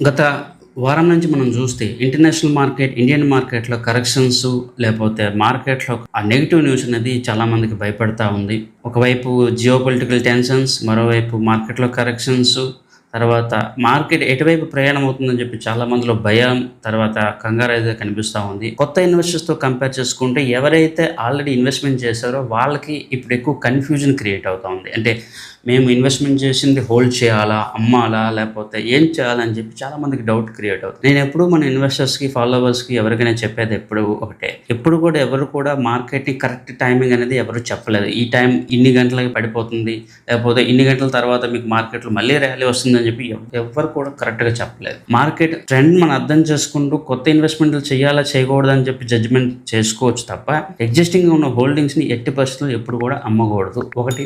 గత వారం నుంచి మనం చూస్తే ఇంటర్నేషనల్ మార్కెట్, ఇండియన్ మార్కెట్‌లో కరెక్షన్స్ లేపోతే మార్కెట్‌లో ఆ నెగెటివ్ న్యూస్ అనేది చాలా మందికి భయపెడతా ఉంది. ఒకవైపు జియోపొలిటికల్ టెన్షన్స్, మరోవైపు మార్కెట్‌లో కరెక్షన్స్, తర్వాత మార్కెట్ ఎటువైపు ప్రయాణం అవుతుందని చెప్పి చాలా మందిలో భయం, తర్వాత కంగారైతే కనిపిస్తా ఉంది. కొత్త ఇన్వెస్టర్స్‌తో కంపేర్ చేసుకుంటే ఎవరైతే ఆల్రెడీ ఇన్వెస్ట్‌మెంట్ చేశారో వాళ్ళకి ఇప్పుడు ఎక్కువ కన్‌ఫ్యూజన్ క్రియేట్ అవుతా ఉంది. అంటే మేము ఇన్వెస్ట్‌మెంట్ చేసింది హోల్డ్ చేయాలా? అమ్మాలా? లేపోతే ఏం చేయాలని చెప్పి చాలా మందికి డౌట్ క్రియేట్ అవుతుంది. నేనెప్పుడూ మన ఇన్వెస్టర్స్‌కి, ఫాలోవర్స్‌కి ఎవరికైనా చెప్పేది ఎప్పుడు ఒకటే. ఎప్పుడు కూడా ఎవరు కూడా మార్కెట్‌ని కరెక్ట్ టైమింగ్ అనేది ఎవరు చెప్పలేదు. ఈ టైం ఇన్ని గంటలకి పడిపోతుంది. లేకపోతే ఇన్ని గంటల తర్వాత మీకు మార్కెట్‌లో మళ్ళీ ర్యాలీ వస్తుందని చెప్పి ఎవ్వరు కూడా కరెక్ట్‌గా చెప్పలేదు. మార్కెట్ ట్రెండ్ మనం అర్థం చేసుకుంటూ కొత్త ఇన్వెస్ట్‌మెంట్‌లు చేయాలా? చేయకూడదా? అని చెప్పి జడ్జ్‌మెంట్ చేసుకోవచ్చు తప్ప ఎగ్జిస్టింగ్‌గా ఉన్న హోల్డింగ్స్‌ని ఎట్టి పరిస్థితుల్లో ఎప్పుడు కూడా అమ్మకూడదు. ఒకటి